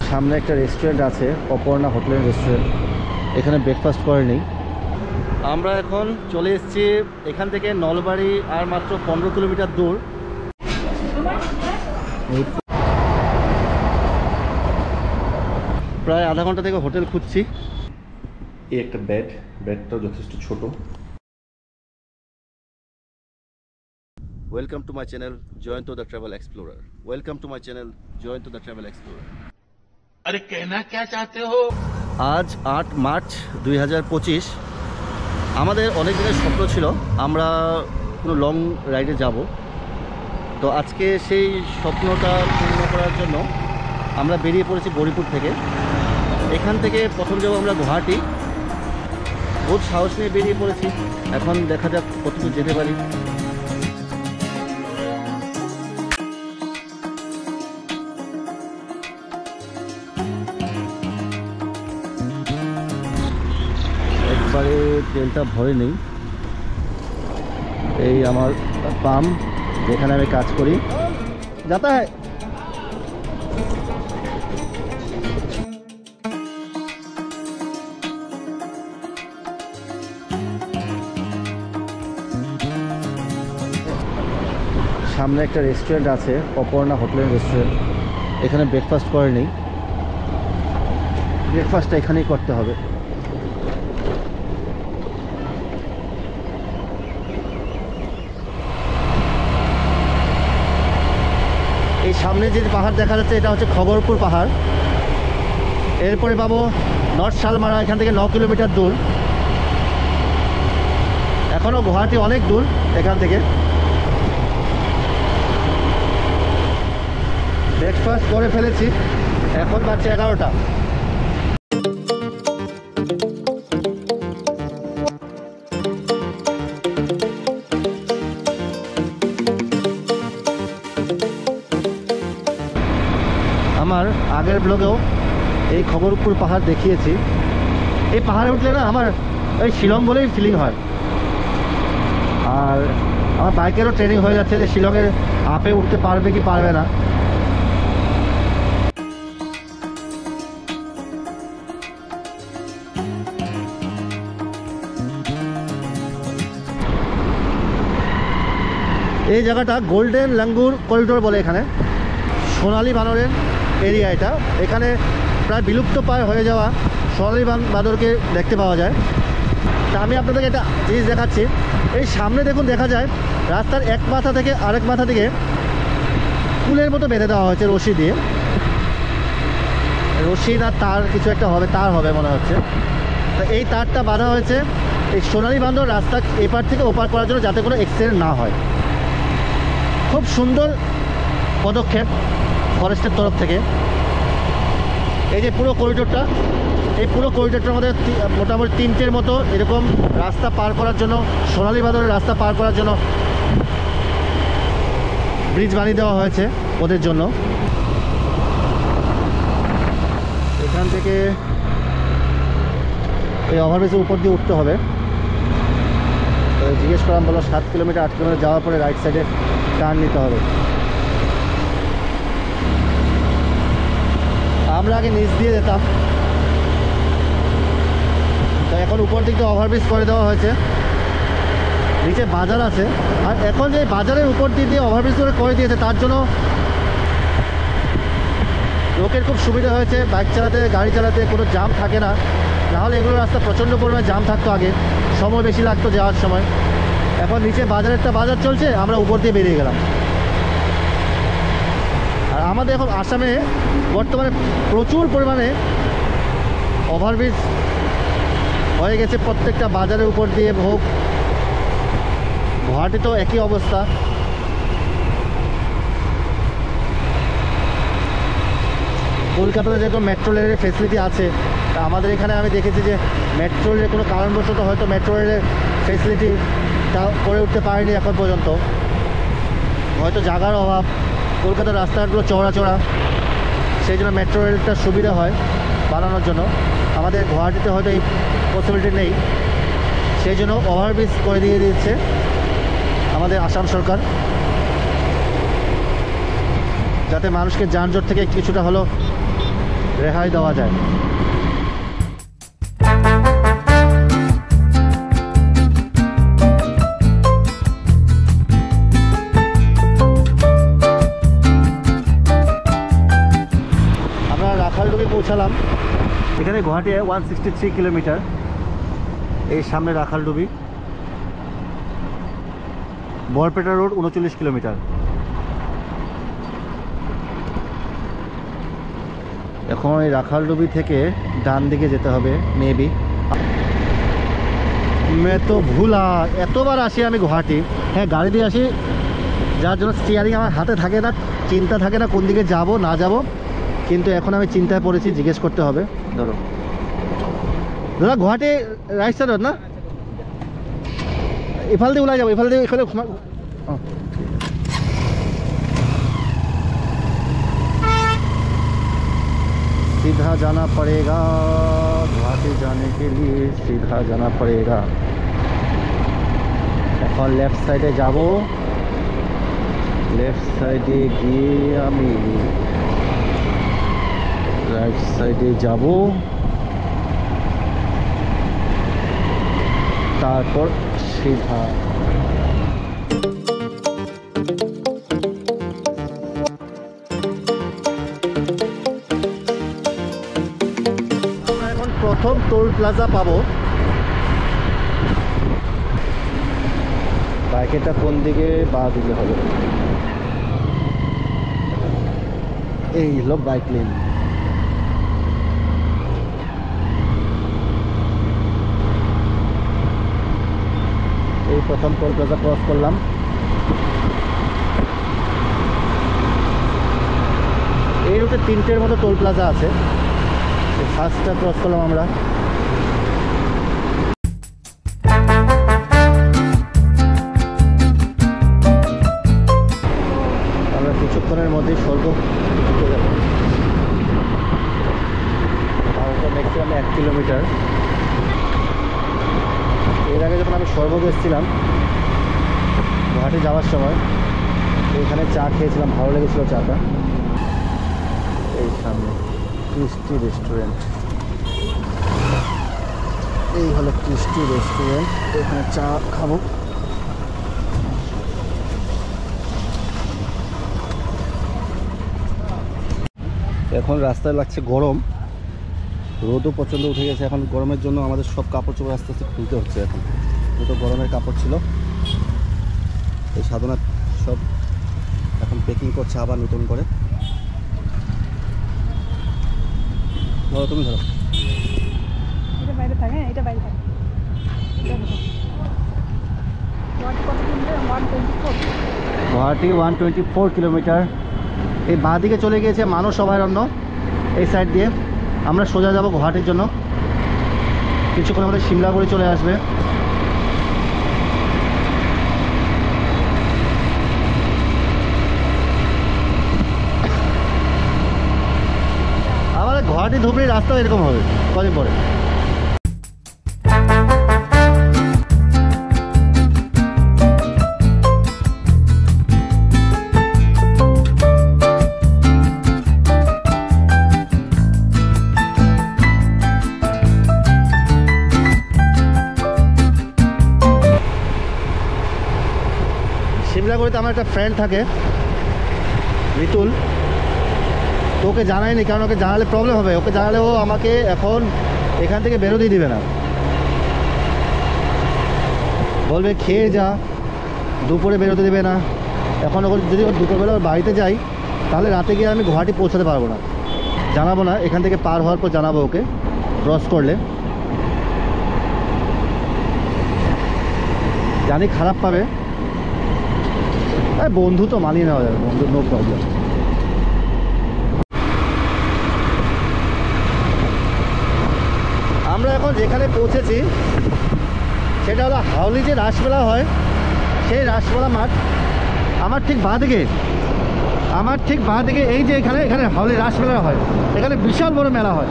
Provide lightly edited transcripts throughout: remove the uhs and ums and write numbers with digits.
সামনে একটা রেস্টুরেন্ট আছে, অপর্ণা হোটেল রেস্টুরেন্ট। এখানে ব্রেকফাস্ট করে নেই। আমরা এখন চলে এসেছি এখান থেকে নলবাড়ি, আর মাত্র 15 কিলোমিটার দূর। প্রায় আধা ঘন্টা থেকে হোটেল খুঁজছি। এই একটা বেডটা যথেষ্ট ছোট। Welcome to my channel Jayanta the travel explorer. Welcome to my channel Jayanta the travel explorer. अरे कहना क्या चाहते हो? আজ 8 মার্চ 2025। আমাদের অনেক দিনের স্বপ্ন ছিল আমরা কোনো লং রাইডে যাব। তো আজকে সেই স্বপ্নটা পূর্ণ করার জন্য আমরা বেরিয়ে পড়েছি গৌরীপুর থেকে। এখান থেকে প্রথম যাব আমরা গুয়াহাটি। বহুত সাহস নিয়ে বেরিয়ে পড়েছি। এখন দেখা যাক কতদূর যেতে পারি। একবারে তেলটা ভরে নেই। এই আমার পাম্প, যেখানে আমি কাজ করি। যাতা হয় সামনে একটা রেস্টুরেন্ট আছে, অপর্ণা হোটেল রেস্টুরেন্ট। এখানে ব্রেকফাস্ট করে নেই। ব্রেকফাস্টটা এখানেই করতে হবে। এই সামনে যে পাহাড় দেখা যাচ্ছে এটা হচ্ছে খগরপুর পাহাড়। এরপরে পাবো নর্থ শালমারা, এখান থেকে 9 কিলোমিটার দূর। এখনও গুয়াহাটি অনেক দূর এখান থেকে। ব্রেকফাস্ট করে ফেলেছি, এখন বাজছে 11টা। আমার আগের ব্লগেও এই খগরপুর পাহাড় দেখিয়েছি। এই পাহাড়ে উঠলে না আমার ওই শিলং বলেই ফিলিং হয়। আর আমার বাইকেরও ট্রেনিং হয়ে যাচ্ছে যে শিলংয়ের আপে উঠতে পারবে কি পারবে না। এই জায়গাটা গোল্ডেন লাঙ্গুর করিডোর বলে, এখানে সোনালি বানরের এরিয়া। এটা এখানে প্রায় বিলুপ্ত প্রায় হয়ে যাওয়া সোনালি বাঁদরকে দেখতে পাওয়া যায়। তা আমি আপনাদেরকে একটা জিনিস দেখাচ্ছি। এই সামনে দেখুন, দেখা যায় রাস্তার এক মাথা থেকে আরেক মাথা থেকে ফুলের মতো বেঁধে দেওয়া হয়েছে রশি দিয়ে। রশি না তার কিছু একটা হবে, তার হবে মনে হচ্ছে। তো এই তারটা বাঁধা হয়েছে এই সোনালি বাঁদর রাস্তা এপার থেকে ওপার করার জন্য, যাতে কোনো অ্যাক্সিডেন্ট না হয়। খুব সুন্দর পদক্ষেপ ফরেস্টের তরফ থেকে। এই যে পুরো করিডোরটা, এই পুরো করিডোরটার মধ্যে মোটামুটি 3টের মতো এরকম রাস্তা পার করার জন্য, সোনালি বাঁদরের রাস্তা পার করার জন্য ব্রিজ বানিয়ে দেওয়া হয়েছে ওদের জন্য। এখান থেকে এই ওভারব্রিজের উপর দিয়ে উঠতে হবে। জিজ্ঞেস করলাম, বলো 7 কিলোমিটার 8 কিলোমিটার যাওয়ার পরে রাইট সাইডে টার্ন নিতে হবে। আমরা আগে নিচ দিয়ে যেতাম, তো এখন উপর দিক দিয়ে ওভারব্রিজ করে দেওয়া হয়েছে। নিচে বাজার আছে, আর এখন যে বাজারের উপর দিক দিয়ে ওভারব্রিজ করে দিয়েছে, তার জন্য লোকের খুব সুবিধা হয়েছে বাইক চালাতে, গাড়ি চালাতে। কোনো জাম থাকে না। নাহলে এগুলো রাস্তা প্রচণ্ড পরিমাণে জাম থাকতো আগে, সময় বেশি লাগতো যাওয়ার সময়। এখন নিচে বাজারেরটা বাজার চলছে, আমরা উপর দিয়ে বেরিয়ে গেলাম। আর আমাদের এখন আসামে বর্তমানে প্রচুর পরিমাণে ওভারব্রিজ হয়ে গেছে প্রত্যেকটা বাজারের উপর দিয়ে হোক। গুয়াহাটিতেও একই অবস্থা। কলকাতাতে যেরকম মেট্রো রেলের ফেসিলিটি আছে, তা আমাদের এখানে আমি দেখেছি যে মেট্রো রেলের কোনো কারণবশত হয়তো মেট্রো রেলের ফেসিলিটিটা করে উঠতে পারেনি এখন পর্যন্ত। হয়তো জায়গার অভাব, কলকাতার রাস্তাঘাটগুলো চওড়া, সেই জন্য মেট্রো রেলটা সুবিধা হয় বানানোর জন্য। আমাদের গুয়াহাটিতে হয়তো এই পসিবিলিটি নেই, সেই জন্য ওভারব্রিজ করে দিয়ে দিচ্ছে আমাদের আসাম সরকার, যাতে মানুষকে যানজট থেকে কিছুটা হলেও রেহাই দেওয়া যায়। আমরা রাখালডুবি পৌঁছালাম। এখানে গুয়াহাটি 163 কিলোমিটার। এই সামনে রাখালডুবি। Barpeta road 39 kilometre. এখন এই রাখালডুবি থেকে ডান দিকে যেতে হবে মেবি। তো ভুলা এতবার আসি আমি গুয়াহাটি, হ্যাঁ গাড়ি দিয়ে আসি, যার জন্য স্টিয়ারিং আমার হাতে থাকে না, চিন্তা থাকে না কোন দিকে যাব না যাব। কিন্তু এখন আমি চিন্তায় পড়েছি, জিজ্ঞেস করতে হবে। ধরো দাদা গুয়াহাটি রাইট সাইড না, ইফাল দিয়ে ওলাই যাবো, ইফাল দিয়ে এখানে। सीधा जाना पड़ेगा, गुवाहाटी जाने के लिए सीधा जाना पड़ेगा। এখন লেফট সাইডে যাব, লেফট সাইডে গিয়ে আমি রাইট সাইডে যাব, তারপর সিধা। প্রথম টোল প্লাজা পাবো। বাইকেটা কোন দিকে, বা দিকে হবে। এই হলো বাইক লেন। এই প্রথম টোল প্লাজা ক্রস করলাম। এই রুটে 3টের মতো টোল প্লাজা আছে। ফার্স্টটা ক্রস করলাম আমরা। আমরা কিছুক্ষণের মধ্যে স্বর্গ ঢুকে যাব। তারপর ম্যাক্সিমাম 1 কিলোমিটার। এর আগে যখন আমি স্বর্গ এসেছিলাম গুয়াহাটি যাওয়ার সময়, এখানে চা খেয়েছিলাম, ভালো লেগেছিল চাটা। এই সামনে ক্রিস্টি রেস্টুরেন্ট, এই হলো ক্রিস্টি রেস্টুরেন্ট। এখানে চা খাবো। এখন রাস্তায় লাগছে গরম, রোদও প্রচণ্ড উঠে গেছে। এখন গরমের জন্য আমাদের সব কাপড় চোপড় আস্তে আস্তে খুলতে হচ্ছে। এখন দুটো গরমের কাপড় ছিল, এই সাধনা সব এখন প্যাকিং করছে আবার নতুন করে। ধরো তুমি, ধরো। এটা বাইরে থাকে, এটা বাইরে থাকে। গুয়াহাটি 124 কিলোমিটার। এই বাঁ দিকে চলে গিয়েছে মানস অভয়ারণ্য। এই সাইড দিয়ে আমরা সোজা যাব গুয়াহাটির জন্য। কিছুক্ষণ আমাদের সিমলা করে চলে আসবে। আমাদের গুয়াহাটি ধুবড়ির রাস্তাও এরকম হবে কদিন পরে। সিমলাগুড়িতে আমার একটা ফ্রেন্ড থাকে, রিতুল। তো ওকে জানাইনি, কারণ ওকে জানালে প্রবলেম হবে। ওকে জানালে ও আমাকে এখন এখান থেকে বেরোতেই দিবে না, বলবে খেয়ে যা, দুপুরে বেরোতে দেবে না। এখন ওকে যদি ওর দুপুরবেলা ওর বাড়িতে যাই, তাহলে রাতে গিয়ে আমি গুয়াহাটি পৌঁছাতে পারবো না। জানাবো না, এখান থেকে পার হওয়ার পর জানাবো ওকে, ক্রস করলে। জানি খারাপ পাবে, বন্ধু তো মানিয়ে নেওয়া যাবে, বন্ধু নো প্রবলেম। আমরা এখন যেখানে পৌঁছেছি সেটা হলো হাওলি যে রাসমেলা হয়, সেই রাসমেলা মাঠ। আমার ঠিক বাঁ দিকে এই যে এখানে হাওলি রাসমেলা হয়। এখানে বিশাল বড় মেলা হয়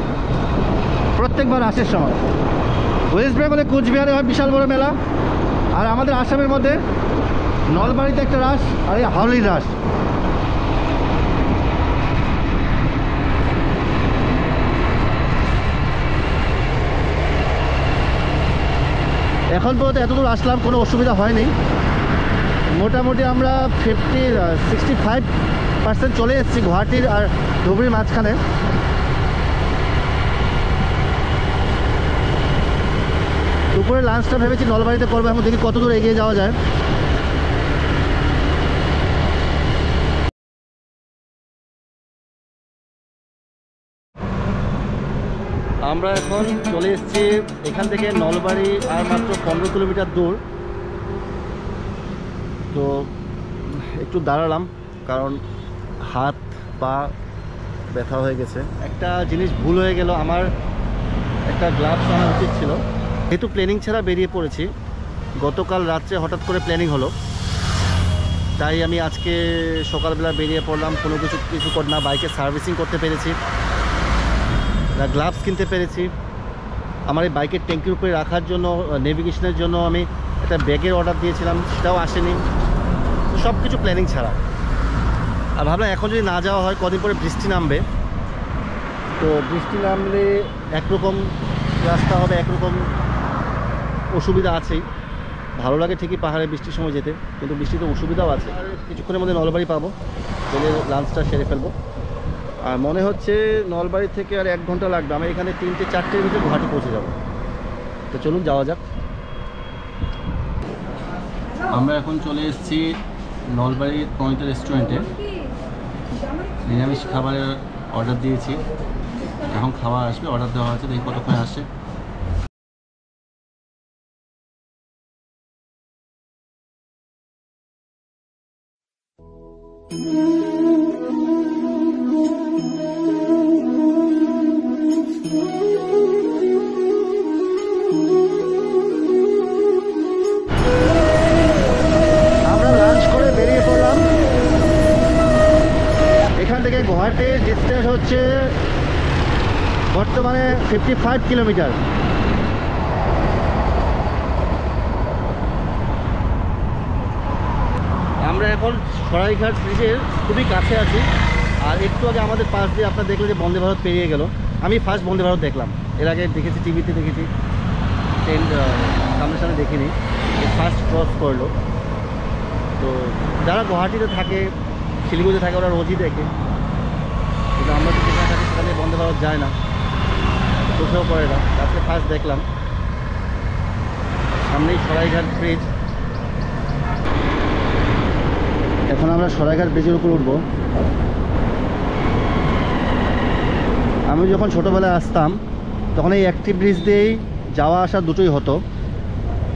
প্রত্যেকবার রাসের সময়। ওয়েস্ট বেঙ্গলে কুচবিহারে হয় বিশাল বড় মেলা, আর আমাদের আসামের মধ্যে নলবাড়িতে একটা রাস, আর এই হাওলির রাস। এখন পর্যন্ত এতদূর আসলাম, কোনো অসুবিধা হয়নি। মোটামুটি আমরা 65% চলে এসেছি গুয়াহাটির আর ধুবড়ির মাঝখানে। দুপুরে লাঞ্চটা ভেবেছি নলবাড়িতে করবো, এখন দেখি কত দূর এগিয়ে যাওয়া যায়। আমরা এখন চলে এসেছি এখান থেকে নলবাড়ি আর মাত্র 15 কিলোমিটার দূর। তো একটু দাঁড়ালাম কারণ হাত পা ব্যথা হয়ে গেছে। একটা জিনিস ভুল হয়ে গেল, আমার একটা গ্লাভস আনা উচিত ছিল। যেহেতু প্ল্যানিং ছাড়া বেরিয়ে পড়েছি, গতকাল রাত্রে হঠাৎ করে প্ল্যানিং হলো, তাই আমি আজকে সকালবেলা বেরিয়ে পড়লাম। কোনো কিছু না বাইকে সার্ভিসিং করতে পেরেছি, না গ্লাভস কিনতে পেরেছি। আমার এই বাইকের ট্যাঙ্কির উপরে রাখার জন্য নেভিগেশনের জন্য আমি একটা ব্যাগের অর্ডার দিয়েছিলাম, সেটাও আসেনি। সব কিছু প্ল্যানিং ছাড়া। আর ভাবলাম এখন যদি না যাওয়া হয়, কদিন পরে বৃষ্টি নামবে। তো বৃষ্টি নামলে একরকম রাস্তা হবে, একরকম অসুবিধা আছেই। ভালো লাগে ঠিকই পাহাড়ে বৃষ্টির সময় যেতে, কিন্তু বৃষ্টিতে অসুবিধাও আছে। আর কিছুক্ষণের মধ্যে নলবাড়ি পাবো, গেলে লাঞ্চটা সেরে ফেলবো। আর মনে হচ্ছে নলবাড়ি থেকে আর 1 ঘন্টা লাগবে। আমি এখানে 3-4টের ভিতরে গুয়াহাটি পৌঁছে যাব। তো চলুন যাওয়া যাক। আমরা এখন চলে এসেছি নলবাড়ির প্রণীতা রেস্টুরেন্টে। নিরামিষ খাবারের অর্ডার দিয়েছি, এখন খাবার আসবে, অর্ডার দেওয়া হয়েছে, দেখি কতক্ষণে আসে। আমরা লাঞ্চ করে বেরিয়ে পড়লাম। এখান থেকে গুয়াহাটির ডিস্টেন্স হচ্ছে বর্তমানে 55 কিলোমিটার। আমরা এখন সরাইঘাট ব্রিজের খুবই কাছে আছি। আর একটু আগে আমাদের পাশ দিয়ে আপনারা দেখলেন যে বন্দে ভারত পেরিয়ে গেল। আমি ফার্স্ট বন্দে ভারত দেখলাম, এর আগে দেখেছি টিভিতে, দেখেছি ট্রেন সামনে সামনে দেখিনি, ফার্স্ট ক্রস করলো। তো যারা গুয়াহাটিতে থাকে, শিলিগুড়িতে থাকে, ওরা রোজই দেখে, কিন্তু আমরা তো যেখানে থাকি সেখানে বন্দে ভারত যায় না, চোখেও পড়ে না। আজকে ফার্স্ট দেখলাম। সামনেই সরাইঘাট ব্রিজ। এখন আমরা সরাইঘাট ব্রিজের উপর উঠবো। আমি যখন ছোটোবেলায় আসতাম তখন এই একটি ব্রিজ দিয়েই যাওয়া আসা দুটোই হতো,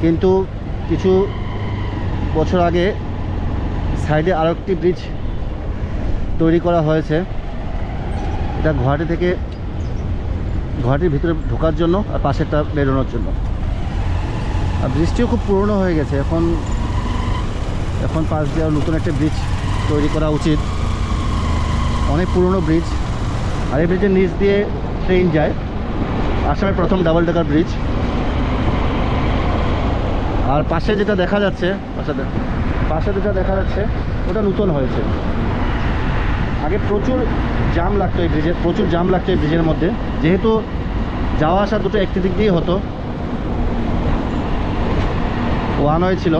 কিন্তু কিছু বছর আগে সাইডে আরও একটি ব্রিজ তৈরি করা হয়েছে। এটা গুয়াহাটি থেকে গুয়াহাটির ভিতরে ঢোকার জন্য আর পাশেরটা বেরোনোর জন্য। আর ব্রিজটিও খুব পুরনো হয়ে গেছে, এখন পাশ দিয়ে নতুন একটা ব্রিজ তৈরি করা উচিত। অনেক পুরনো ব্রিজ। আর এই ব্রিজের নিচ দিয়ে ট্রেন যায়, আসামের প্রথম ডাবল ডেকার ব্রিজ। আর পাশে যেটা দেখা যাচ্ছে, পাশে যেটা দেখা যাচ্ছে ওটা নতুন হয়েছে। আগে প্রচুর জাম লাগতো এই ব্রিজের, প্রচুর জাম লাগতো এই ব্রিজের মধ্যে, যেহেতু যাওয়া আসা দুটো একটি দিক দিয়ে হতো, ওয়ান ওয়ে ছিল।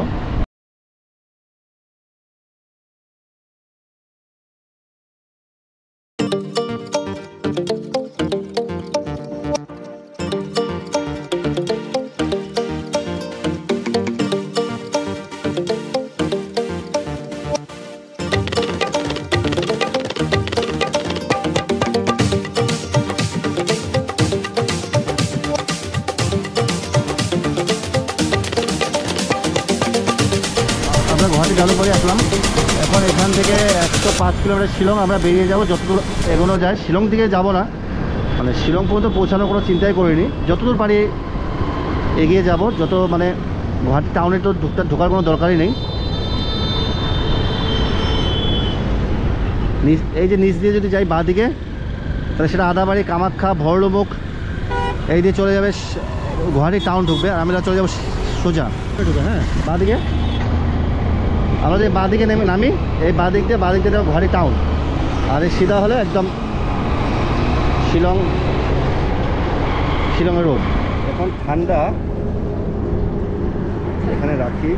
গুয়াহাটি চালু করে আসলাম। এখন এখান থেকে 105 কিলোমিটার শিলং আমরা বেরিয়ে যাব। যতদূর এগোনো যায়, শিলং দিকে যাব না, মানে শিলং পর্যন্ত পৌঁছানোর কোনো চিন্তাই করিনি। যতদূর পারি এগিয়ে যাব, যত মানে গুয়াহাটি টাউনে তো ঢোকার কোনো দরকারই নেই। এই যে নিচ দিয়ে যদি যাই বাঁ দিকে, তাহলে সেটা আদাবাড়ি, কামাখ্যা, ভরলুমুখ এই দিয়ে চলে যাবে, গুয়াহাটি টাউন ঢুকবে। আর আমরা চলে যাবো সোজা ঢুকে, হ্যাঁ বাঁ দিকে। আমরা যে বাঁ দিকে নামি, এই বাঁ দিক দিয়ে যাবো গুয়াহাটি টাউন। আর এই সিধা হলে একদম শিলংয়ের রোড। এখন ঠান্ডা, এখানে রাখি।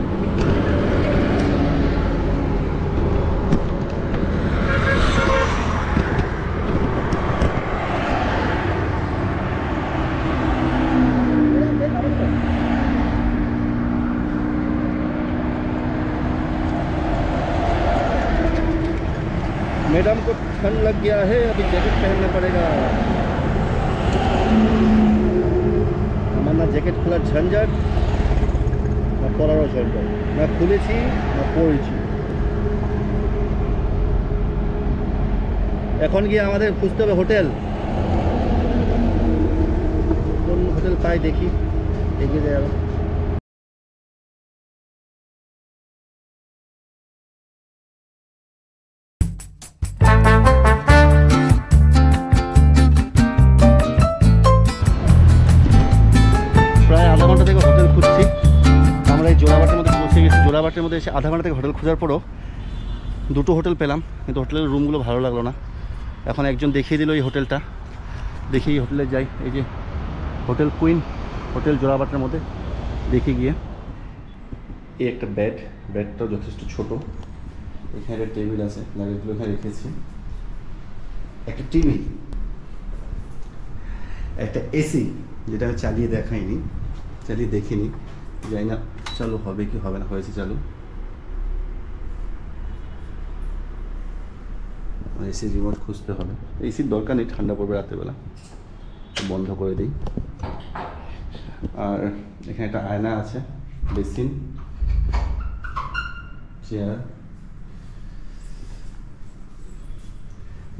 मैडम को ठंड लग गया है, अभी जैकेट पहनना पड़ेगा। আমার না জ্যাকেট খোলার ঝঞ্ঝাট, না পরারও ঝঞ্ঝাট, না খুলেছি না পরেছি। এখন গিয়ে আমাদের খুঁজতে হবে হোটেল। কোন হোটেল পাই দেখি, এগিয়ে যাই আরো। জোড়াবাটের মধ্যে এসে আধা ঘন্টা থেকে হোটেল খোঁজার পরও দুটো হোটেল পেলাম, কিন্তু হোটেলের রুমগুলো ভালো লাগলো না। এখন একজন দেখিয়ে দিল এই হোটেলটা, দেখি এই হোটেলে যাই। এই যে হোটেল কুইন, হোটেল জোড়াবাটের মধ্যে, দেখি গিয়ে। এই একটা বেডটাও যথেষ্ট ছোট। এখানে একটা টেবিল আছে, লাগেজগুলো এখানে রেখেছি। একটা টিভি, একটা এসি, যেটা আমি চালিয়ে দেখাইনি, চালিয়ে দেখিনি, জানি না চালু হবে কি হবে না। হয়েছে চালু। এসি রিমোট খুঁজতে হবে। এসির দরকার নেই, ঠান্ডা পড়বে রাত্রেবেলা, বন্ধ করে দিই। আর এখানে একটা আয়না আছে, বেসিন, চেয়ার,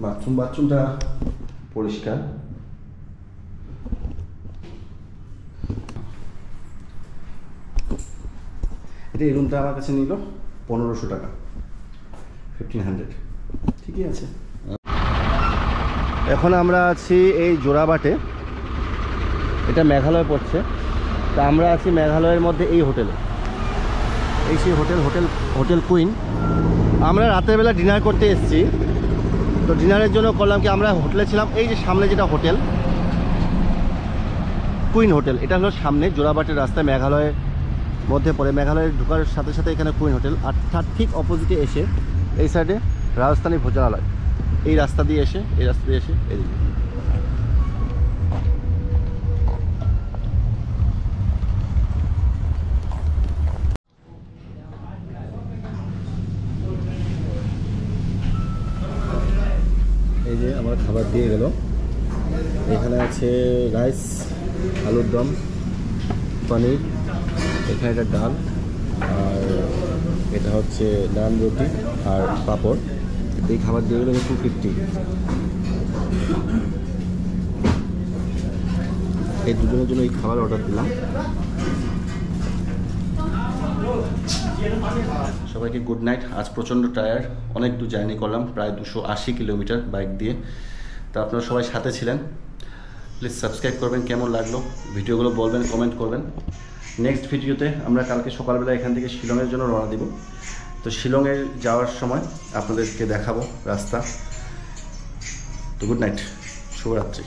বাথরুমটা পরিষ্কার। এই রুমটা আমার কাছে নিল 1500 টাকা, 1500, ঠিকই আছে। এখন আমরা আছি এই জোড়াবাটে, এটা মেঘালয় পড়ছে। তা আমরা আছি মেঘালয়ের মধ্যে এই হোটেলে, এই সেই হোটেল কুইন। আমরা রাতের বেলা ডিনার করতে এসেছি, তো ডিনারের জন্য করলাম কি, আমরা হোটেলে ছিলাম এই যে সামনে যেটা হোটেল কুইন হোটেল, এটা হলো সামনে জোড়াবাটের রাস্তায় মেঘালয়ের মধ্যে পড়ে। মেঘালয়ে ঢোকার সাথে সাথে এখানে কুইন হোটেল, আর তার ঠিক অপোজিটে এসে এই সাইডে রাজস্থানী ভোজনালয়। এই রাস্তা দিয়ে এসে এদিকে। এই যে আমার খাবার দিয়ে গেল। এখানে আছে রাইস, আলুর দম, পনির, এখানে একটা ডাল, আর এটা হচ্ছে নান রুটি আর পাঁপড়। এই খাবার দিয়ে গেলো 250। এই দুজনের জন্য এই খাবার অর্ডার দিলাম। সবাইকে গুড নাইট। আজ প্রচণ্ড টায়ার্ড, অনেক দূর জার্নি করলাম, প্রায় 280 কিলোমিটার বাইক দিয়ে। তো আপনারা সবাই সাথে ছিলেন, প্লিজ সাবস্ক্রাইব করবেন। কেমন লাগলো ভিডিওগুলো বলবেন, কমেন্ট করবেন। নেক্সট ভিডিওতে আমরা কালকে সকালবেলা এখান থেকে শিলংয়ের জন্য রওনা দিব। তো শিলংয়ে যাওয়ার সময় আপনাদেরকে দেখাবো রাস্তা। তো গুড নাইট, শুভরাত্রি।